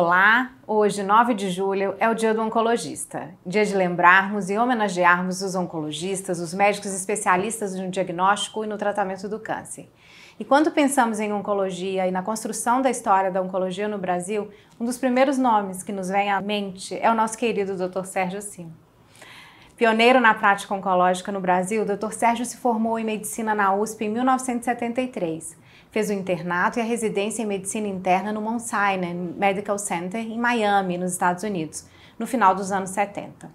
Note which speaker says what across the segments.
Speaker 1: Olá, hoje, 9 de julho, é o Dia do Oncologista, dia de lembrarmos e homenagearmos os oncologistas, os médicos especialistas no diagnóstico e no tratamento do câncer. E quando pensamos em oncologia e na construção da história da oncologia no Brasil, um dos primeiros nomes que nos vem à mente é o nosso querido Dr. Sérgio Simo. Pioneiro na prática oncológica no Brasil, o Dr. Sérgio se formou em medicina na USP em 1973. Fez o internato e a residência em medicina interna no Mount Sinai Medical Center, em Miami, nos Estados Unidos, no final dos anos 70.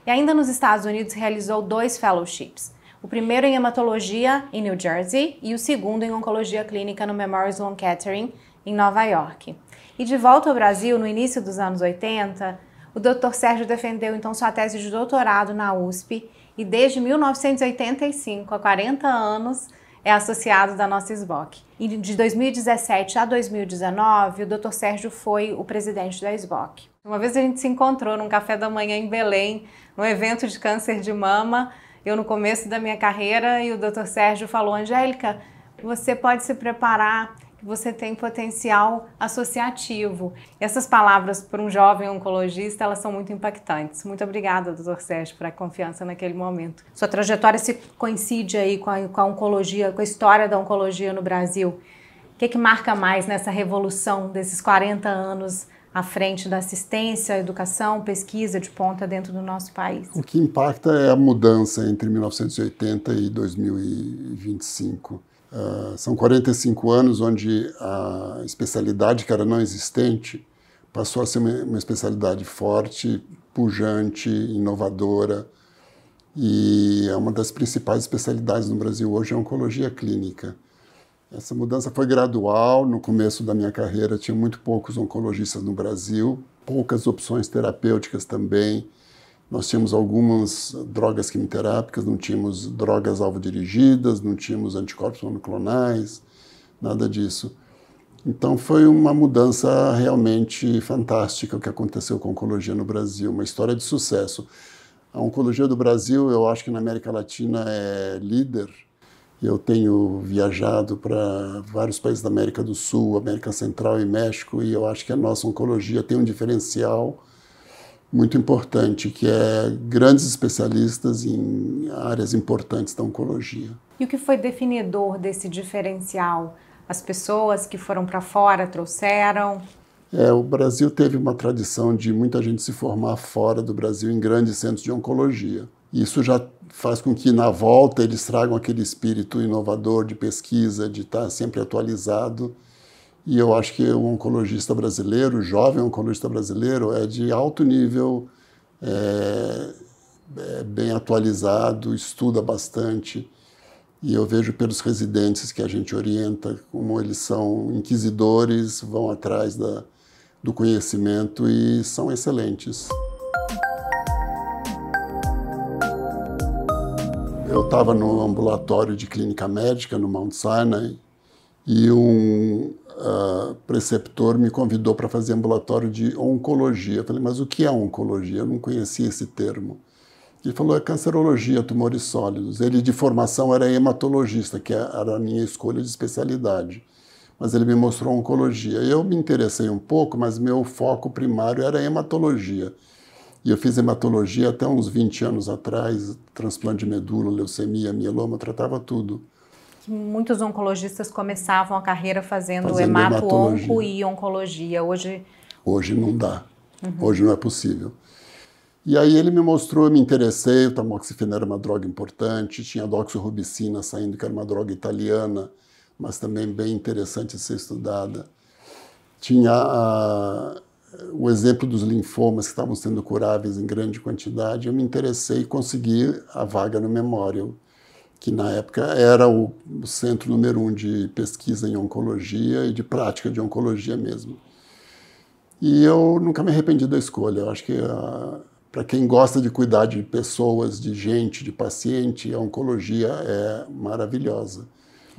Speaker 1: E ainda nos Estados Unidos realizou 2 fellowships, o primeiro em hematologia, em New Jersey, e o segundo em oncologia clínica no Memorial Sloan Kettering, em Nova York. E de volta ao Brasil, no início dos anos 80, o Dr. Sérgio defendeu então sua tese de doutorado na USP e desde 1985, há 40 anos, é associado da nossa SBOC. E de 2017 a 2019, o Dr. Sérgio foi o presidente da SBOC. Uma vez a gente se encontrou num café da manhã em Belém, num evento de câncer de mama, eu no começo da minha carreira, e o Dr. Sérgio falou: Angélica, você pode se preparar, você tem potencial associativo. E essas palavras para um jovem oncologista, elas são muito impactantes. Muito obrigada, Dr. Sérgio, por a confiança naquele momento. Sua trajetória se coincide aí com a oncologia, com a história da oncologia no Brasil. O que marca mais nessa revolução desses 40 anos à frente da assistência, educação, pesquisa de ponta dentro do nosso país?
Speaker 2: O que impacta é a mudança entre 1980 e 2025. São 45 anos onde a especialidade que era não existente passou a ser uma especialidade forte, pujante, inovadora, e é uma das principais especialidades no Brasil hoje, é a oncologia clínica. Essa mudança foi gradual. No começo da minha carreira tinha muito poucos oncologistas no Brasil, poucas opções terapêuticas também. Nós tínhamos algumas drogas quimioterápicas, não tínhamos drogas alvo-dirigidas, não tínhamos anticorpos monoclonais, nada disso. Então foi uma mudança realmente fantástica o que aconteceu com a oncologia no Brasil, uma história de sucesso. A oncologia do Brasil, eu acho que na América Latina é líder. Eu tenho viajado para vários países da América do Sul, América Central e México, e eu acho que a nossa oncologia tem um diferencial muito importante, que é grandes especialistas em áreas importantes da oncologia.
Speaker 1: E o que foi definidor desse diferencial? As pessoas que foram para fora trouxeram?
Speaker 2: O Brasil teve uma tradição de muita gente se formar fora do Brasil em grandes centros de oncologia. Isso já faz com que, na volta, eles tragam aquele espírito inovador de pesquisa, de estar sempre atualizado. E eu acho que o oncologista brasileiro, o jovem oncologista brasileiro, é de alto nível, bem atualizado, estuda bastante. E eu vejo pelos residentes que a gente orienta como eles são inquisidores, vão atrás do conhecimento e são excelentes. Eu estava no ambulatório de clínica médica, no Mount Sinai, e um preceptor me convidou para fazer ambulatório de oncologia. Eu falei, mas o que é oncologia? Eu não conhecia esse termo. Ele falou, é cancerologia, tumores sólidos. Ele, de formação, era hematologista, que era a minha escolha de especialidade. Mas ele me mostrou oncologia. Eu me interessei um pouco, mas meu foco primário era hematologia. E eu fiz hematologia até uns 20 anos atrás, transplante de medula, leucemia, mieloma, tratava tudo.
Speaker 1: Muitos oncologistas começavam a carreira fazendo hemato-onco e oncologia. Hoje
Speaker 2: não dá. Hoje não é possível. E aí ele me mostrou, eu me interessei, o tamoxifeno era uma droga importante, tinha a doxorubicina saindo, que era uma droga italiana, mas também bem interessante de ser estudada. Tinha o exemplo dos linfomas que estavam sendo curáveis em grande quantidade. Eu me interessei e consegui a vaga no Memorial, que na época era o centro número 1 de pesquisa em oncologia e de prática de oncologia mesmo. E eu nunca me arrependi da escolha. Eu acho que para quem gosta de cuidar de pessoas, de gente, de paciente, a oncologia é maravilhosa.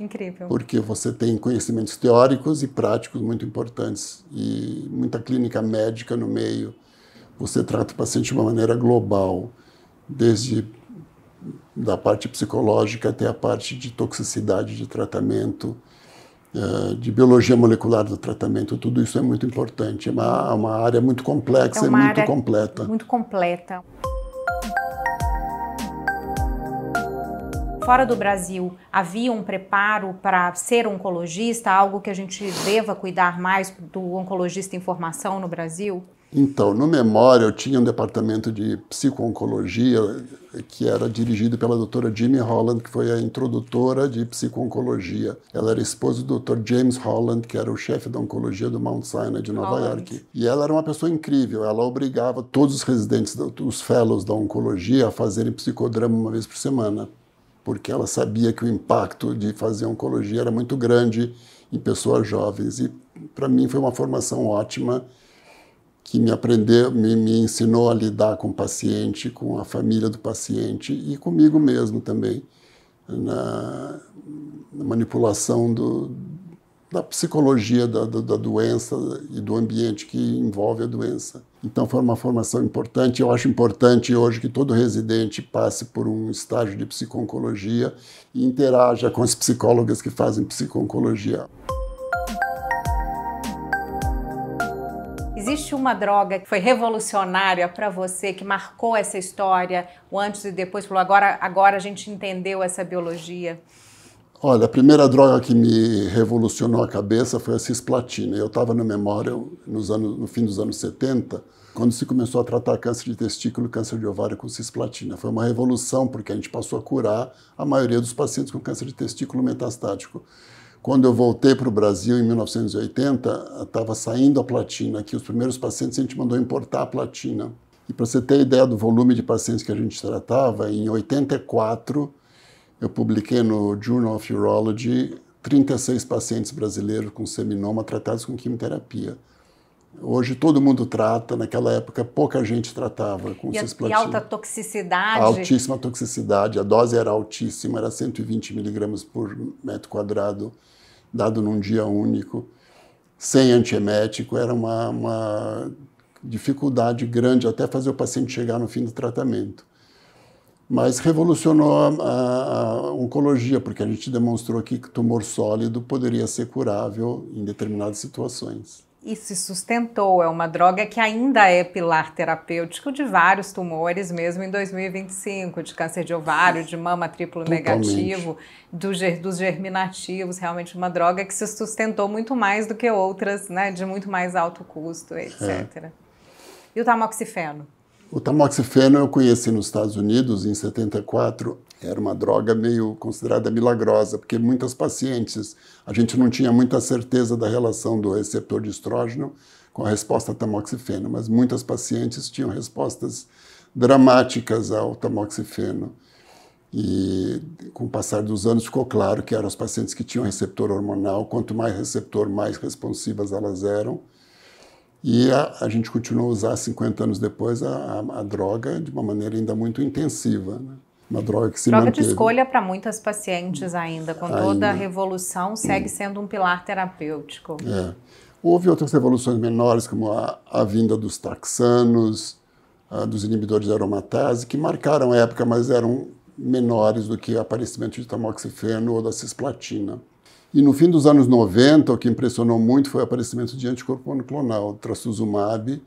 Speaker 1: Incrível.
Speaker 2: Porque você tem conhecimentos teóricos e práticos muito importantes e muita clínica médica no meio. Você trata o paciente de uma maneira global, desde da parte psicológica até a parte de toxicidade de tratamento. de biologia molecular do tratamento, tudo isso é muito importante. É uma área muito complexa e muito completa.
Speaker 1: Muito completa. Fora do Brasil, havia um preparo para ser oncologista, algo que a gente deva cuidar mais do oncologista em formação no Brasil?
Speaker 2: Então, no Memória, eu tinha um departamento de psico-oncologia que era dirigido pela doutora Jimmy Holland, que foi a introdutora de psico-oncologia. Ela era esposa do Dr. James Holland, que era o chefe da oncologia do Mount Sinai de Nova York. E ela era uma pessoa incrível. Ela obrigava todos os residentes, os fellows da oncologia, a fazerem psicodrama uma vez por semana, porque ela sabia que o impacto de fazer oncologia era muito grande em pessoas jovens. E, para mim, foi uma formação ótima, que me ensinou a lidar com o paciente, com a família do paciente e comigo mesmo também, na manipulação da psicologia da doença e do ambiente que envolve a doença. Então foi uma formação importante. Eu acho importante hoje que todo residente passe por um estágio de psico-oncologia e interaja com as psicólogas que fazem psico-oncologia.
Speaker 1: Existe uma droga que foi revolucionária para você, que marcou essa história, o antes e depois, falou, agora a gente entendeu essa biologia?
Speaker 2: Olha, a primeira droga que me revolucionou a cabeça foi a cisplatina. Eu estava na Memória no fim dos anos 70, quando se começou a tratar câncer de testículo e câncer de ovário com cisplatina. Foi uma revolução, porque a gente passou a curar a maioria dos pacientes com câncer de testículo metastático. Quando eu voltei para o Brasil, em 1980, estava saindo a platina aqui. Os primeiros pacientes a gente mandou importar a platina. E para você ter ideia do volume de pacientes que a gente tratava, em 84, eu publiquei no Journal of Urology 36 pacientes brasileiros com seminoma tratados com quimioterapia. Hoje todo mundo trata, naquela época pouca gente tratava com cisplatina.
Speaker 1: E alta toxicidade?
Speaker 2: Altíssima toxicidade, a dose era altíssima, era 120 miligramas por metro quadrado, dado num dia único, sem antiemético. Era uma dificuldade grande até fazer o paciente chegar no fim do tratamento. Mas revolucionou a oncologia, porque a gente demonstrou que tumor sólido poderia ser curável em determinadas situações.
Speaker 1: E se sustentou, é uma droga que ainda é pilar terapêutico de vários tumores, mesmo em 2025, de câncer de ovário, de mama triplo negativo, dos germinativos, realmente uma droga que se sustentou muito mais do que outras, né, de muito mais alto custo, etc. E o tamoxifeno?
Speaker 2: O tamoxifeno eu conheci nos Estados Unidos em 74, era uma droga meio considerada milagrosa, porque muitas pacientes, a gente não tinha muita certeza da relação do receptor de estrógeno com a resposta a tamoxifeno, mas muitas pacientes tinham respostas dramáticas ao tamoxifeno. E com o passar dos anos ficou claro que eram os pacientes que tinham receptor hormonal, quanto mais receptor, mais responsivas elas eram. E a gente continuou a usar 50 anos depois a droga de uma maneira ainda muito intensiva, né? Uma droga que se manteve.
Speaker 1: Droga de escolha para muitas pacientes ainda, com toda a revolução, segue sendo um pilar terapêutico.
Speaker 2: Houve outras revoluções menores, como a vinda dos taxanos, dos inibidores de aromatase, que marcaram a época, mas eram menores do que o aparecimento de tamoxifeno ou da cisplatina. E no fim dos anos 90, o que impressionou muito foi o aparecimento de anticorpo monoclonal, trastuzumab,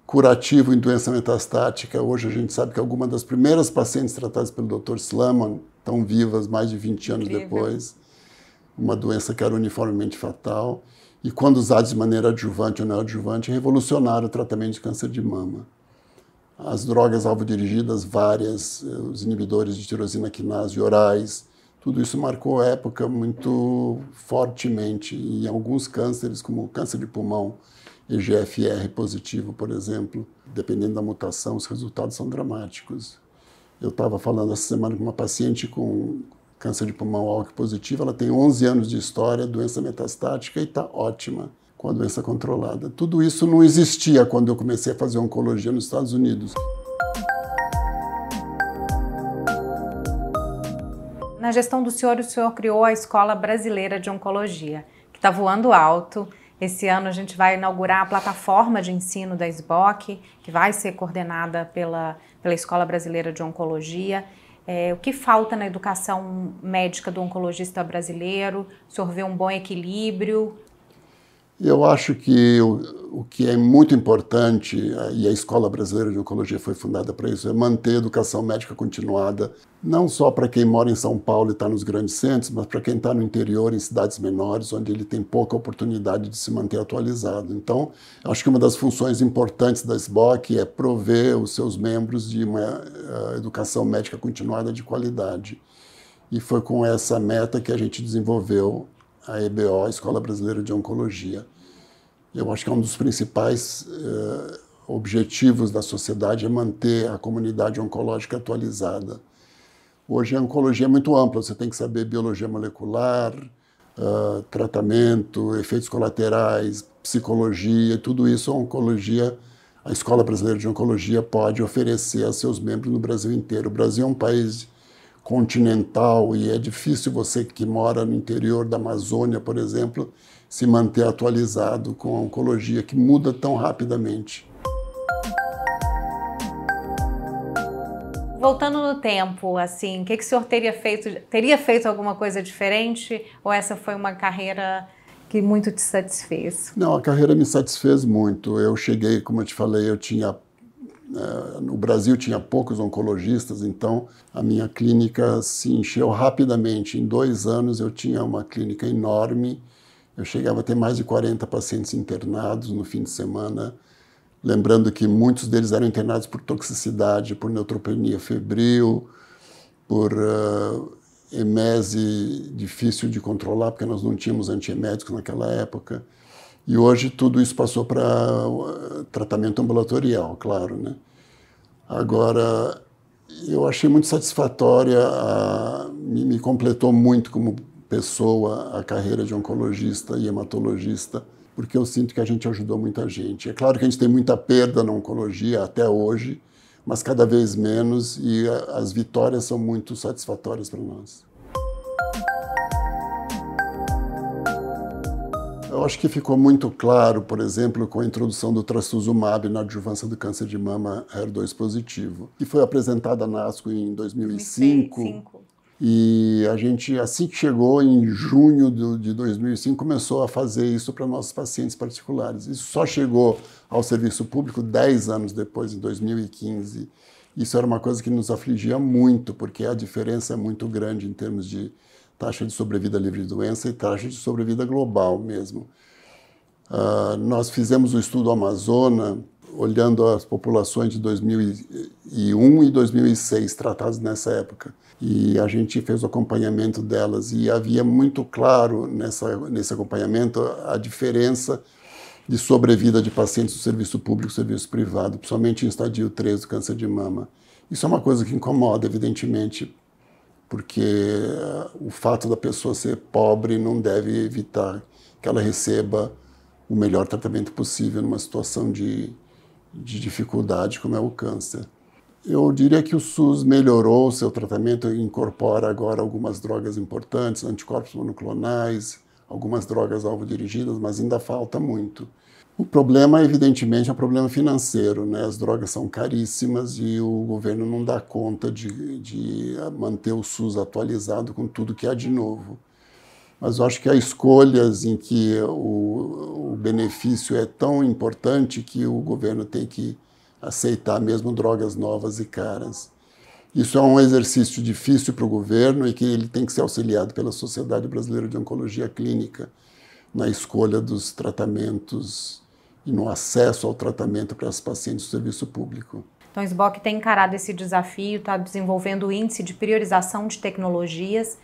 Speaker 2: curativo em doença metastática. Hoje a gente sabe que algumas das primeiras pacientes tratadas pelo Dr. Slaman estão vivas mais de 20 anos depois. Uma doença que era uniformemente fatal. E quando usados de maneira adjuvante ou neoadjuvante, revolucionaram o tratamento de câncer de mama. As drogas alvo-dirigidas, várias, os inibidores de tirosina quinase orais, tudo isso marcou a época muito fortemente. Em alguns cânceres, como o câncer de pulmão, EGFR positivo, por exemplo, dependendo da mutação, os resultados são dramáticos. Eu estava falando essa semana com uma paciente com câncer de pulmão ALK positivo, ela tem 11 anos de história, doença metastática e está ótima com a doença controlada. Tudo isso não existia quando eu comecei a fazer oncologia nos Estados Unidos.
Speaker 1: Na gestão do senhor, o senhor criou a Escola Brasileira de Oncologia, que está voando alto. Esse ano a gente vai inaugurar a plataforma de ensino da SBOC, que vai ser coordenada pela Escola Brasileira de Oncologia. O que falta na educação médica do oncologista brasileiro? O senhor vê um bom equilíbrio?
Speaker 2: Eu acho que o que é muito importante, e a Escola Brasileira de Oncologia foi fundada para isso, é manter a educação médica continuada, não só para quem mora em São Paulo e está nos grandes centros, mas para quem está no interior, em cidades menores, onde ele tem pouca oportunidade de se manter atualizado. Então, acho que uma das funções importantes da SBOC é prover os seus membros de uma educação médica continuada de qualidade. E foi com essa meta que a gente desenvolveu a EBO, a Escola Brasileira de Oncologia. Eu acho que é um dos principais objetivos da sociedade é manter a comunidade oncológica atualizada. Hoje a oncologia é muito ampla, você tem que saber biologia molecular, tratamento, efeitos colaterais, psicologia, tudo isso a oncologia, a Escola Brasileira de Oncologia pode oferecer a seus membros no Brasil inteiro. O Brasil é um país continental e é difícil você que mora no interior da Amazônia, por exemplo, se manter atualizado com a oncologia que muda tão rapidamente.
Speaker 1: Voltando no tempo, assim, o que o senhor teria feito? Teria feito alguma coisa diferente ou essa foi uma carreira que muito te satisfez?
Speaker 2: Não, a carreira me satisfez muito. Eu cheguei, como eu te falei, no Brasil tinha poucos oncologistas, então a minha clínica se encheu rapidamente. Em 2 anos eu tinha uma clínica enorme, eu chegava a ter mais de 40 pacientes internados no fim de semana, lembrando que muitos deles eram internados por toxicidade, por neutropenia febril, por emese difícil de controlar, porque nós não tínhamos antieméticos naquela época. E hoje tudo isso passou para tratamento ambulatorial, claro, né? Agora, eu achei muito satisfatória, me completou muito como pessoa a carreira de oncologista e hematologista, porque eu sinto que a gente ajudou muita gente. É claro que a gente tem muita perda na oncologia até hoje, mas cada vez menos, e as vitórias são muito satisfatórias para nós. Eu acho que ficou muito claro, por exemplo, com a introdução do trastuzumab na adjuvância do câncer de mama HER2 positivo, que foi apresentada na ASCO em 2005. E a gente, assim que chegou, em junho de 2005, começou a fazer isso para nossos pacientes particulares. Isso só chegou ao serviço público 10 anos depois, em 2015. Isso era uma coisa que nos afligia muito, porque a diferença é muito grande em termos de taxa de sobrevida livre de doença e taxa de sobrevida global mesmo. Nós fizemos o estudo Amazona, olhando as populações de 2001 e 2006, tratadas nessa época. E a gente fez o acompanhamento delas e havia muito claro nesse acompanhamento a diferença de sobrevida de pacientes do serviço público e serviço privado, principalmente em estadio 3 do câncer de mama. Isso é uma coisa que incomoda, evidentemente, porque o fato da pessoa ser pobre não deve evitar que ela receba o melhor tratamento possível numa situação de dificuldade como é o câncer. Eu diria que o SUS melhorou o seu tratamento, incorpora agora algumas drogas importantes, anticorpos monoclonais, algumas drogas alvo-dirigidas, mas ainda falta muito. O problema, evidentemente, é um problema financeiro, né? As drogas são caríssimas e o governo não dá conta de manter o SUS atualizado com tudo que há de novo. Mas eu acho que há escolhas em que o benefício é tão importante que o governo tem que aceitar mesmo drogas novas e caras. Isso é um exercício difícil para o governo e que ele tem que ser auxiliado pela Sociedade Brasileira de Oncologia Clínica na escolha dos tratamentos e no acesso ao tratamento para os pacientes do serviço público.
Speaker 1: Então, o SBOC tem encarado esse desafio, está desenvolvendo o índice de priorização de tecnologias,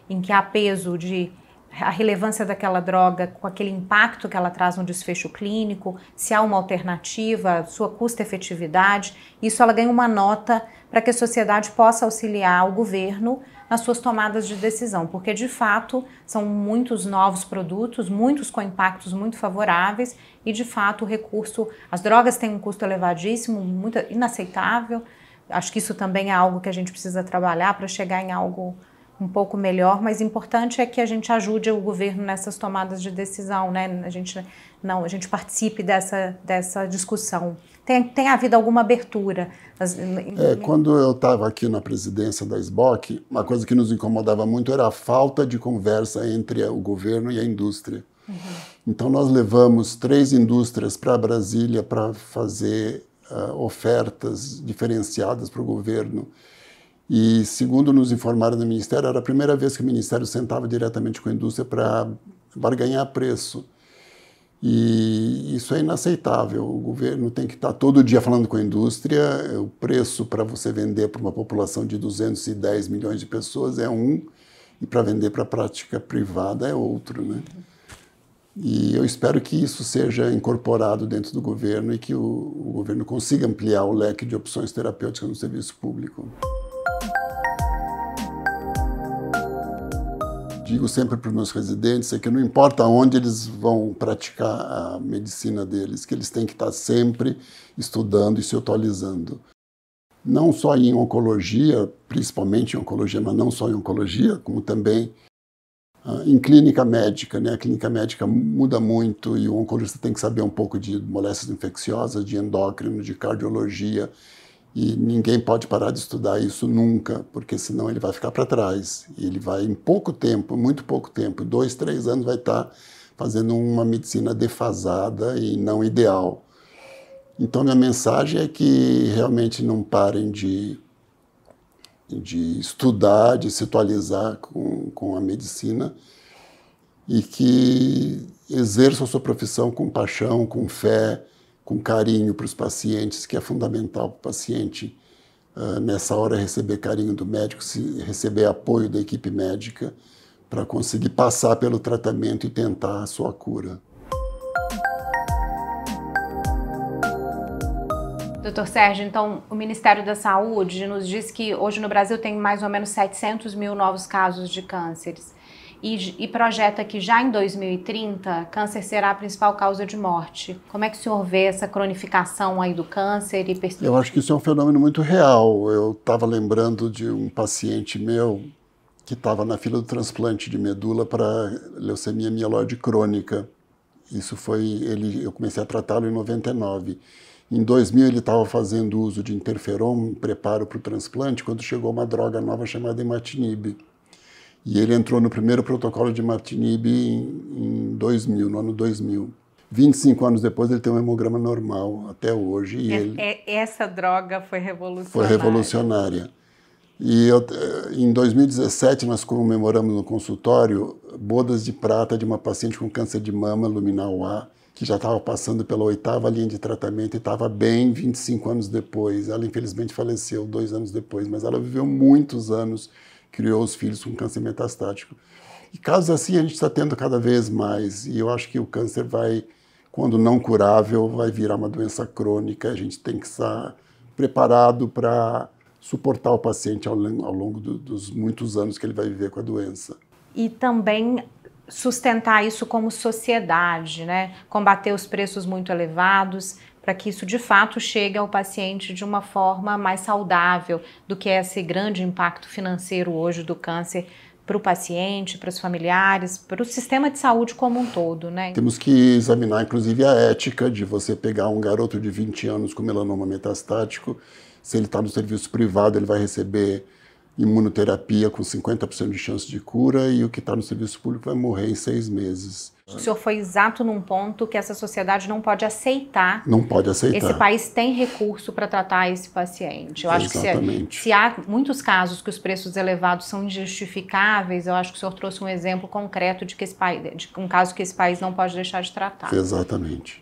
Speaker 1: em que há peso de a relevância daquela droga com aquele impacto que ela traz no desfecho clínico, se há uma alternativa, sua custo-efetividade. Isso ela ganha uma nota para que a sociedade possa auxiliar o governo nas suas tomadas de decisão, porque de fato são muitos novos produtos, muitos com impactos muito favoráveis e de fato o recurso, as drogas têm um custo elevadíssimo, muito inaceitável. Acho que isso também é algo que a gente precisa trabalhar para chegar em algo um pouco melhor, mas importante é que a gente ajude o governo nessas tomadas de decisão, né? A gente participe dessa discussão. Tem havido alguma abertura?
Speaker 2: Quando eu estava aqui na presidência da SBOC, uma coisa que nos incomodava muito era a falta de conversa entre o governo e a indústria. Uhum. Então nós levamos 3 indústrias para Brasília para fazer ofertas diferenciadas para o governo. E, segundo nos informaram do Ministério, era a primeira vez que o Ministério sentava diretamente com a indústria para barganhar preço. E isso é inaceitável. O governo tem que estar todo dia falando com a indústria. O preço para você vender para uma população de 210 milhões de pessoas é um, e para vender para a prática privada é outro, né? E eu espero que isso seja incorporado dentro do governo e que o governo consiga ampliar o leque de opções terapêuticas no serviço público. Digo sempre para os meus residentes que não importa onde eles vão praticar a medicina deles, que eles têm que estar sempre estudando e se atualizando. Não só em oncologia, principalmente em oncologia, mas não só em oncologia, como também em clínica médica, né? A clínica médica muda muito e o oncologista tem que saber um pouco de moléstias infecciosas, de endócrino, de cardiologia, e ninguém pode parar de estudar isso nunca, porque senão ele vai ficar para trás. E ele vai, em pouco tempo, muito pouco tempo, 2, 3 anos, vai estar fazendo uma medicina defasada e não ideal. Então, minha mensagem é que realmente não parem de estudar, de se atualizar com a medicina e que exerçam a sua profissão com paixão, com fé, com carinho para os pacientes, que é fundamental para o paciente nessa hora receber carinho do médico, receber apoio da equipe médica para conseguir passar pelo tratamento e tentar a sua cura.
Speaker 1: Doutor Sérgio, então o Ministério da Saúde nos diz que hoje no Brasil tem mais ou menos 700 mil novos casos de cânceres e projeta que já em 2030 câncer será a principal causa de morte. Como é que o senhor vê essa cronificação aí do câncer?
Speaker 2: Eu acho que isso é um fenômeno muito real. Eu estava lembrando de um paciente meu que estava na fila do transplante de medula para leucemia mieloide crônica. Eu comecei a tratá-lo em 99. Em 2000 ele estava fazendo uso de interferon em preparo para o transplante, quando chegou uma droga nova chamada imatinib. E ele entrou no primeiro protocolo de imatinib em 2000, no ano 2000. 25 anos depois ele tem um hemograma normal até hoje. E
Speaker 1: essa droga foi revolucionária.
Speaker 2: Foi revolucionária. E em 2017 nós comemoramos no consultório bodas de prata de uma paciente com câncer de mama luminal A, que já estava passando pela 8ª linha de tratamento e estava bem 25 anos depois. Ela infelizmente faleceu 2 anos depois, mas ela viveu muitos anos, criou os filhos com câncer metastático. E casos assim a gente está tendo cada vez mais, e eu acho que o câncer vai, quando não curável, vai virar uma doença crônica. A gente tem que estar preparado para suportar o paciente ao longo dos muitos anos que ele vai viver com a doença.
Speaker 1: E também sustentar isso como sociedade, né? Combater os preços muito elevados, para que isso de fato chegue ao paciente de uma forma mais saudável do que esse grande impacto financeiro hoje do câncer para o paciente, para os familiares, para o sistema de saúde como um todo, né?
Speaker 2: Temos que examinar, inclusive, a ética de você pegar um garoto de 20 anos com melanoma metastático. Se ele está no serviço privado, ele vai receber imunoterapia com 50% de chance de cura, e o que está no serviço público vai morrer em 6 meses.
Speaker 1: O senhor foi exato num ponto que essa sociedade não pode aceitar.
Speaker 2: Não pode aceitar.
Speaker 1: Esse país tem recurso para tratar esse paciente. Eu acho que se há muitos casos que os preços elevados são injustificáveis, eu acho que o senhor trouxe um exemplo concreto de um caso que esse país não pode deixar de tratar.
Speaker 2: Exatamente.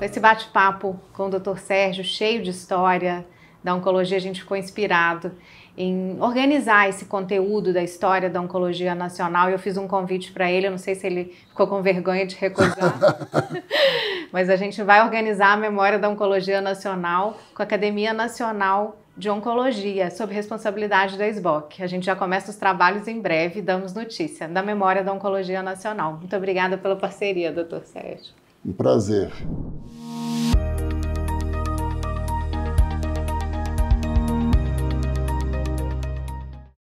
Speaker 1: Esse bate-papo com o Dr. Sérgio, cheio de história da oncologia, a gente ficou inspirado em organizar esse conteúdo da história da oncologia nacional, e eu fiz um convite para ele, eu não sei se ele ficou com vergonha de recusar, mas a gente vai organizar a memória da oncologia nacional com a Academia Nacional de Oncologia, sob responsabilidade da SBOC. A gente já começa os trabalhos em breve, damos notícia da memória da oncologia nacional. Muito obrigada pela parceria, Dr. Sérgio.
Speaker 2: Um prazer.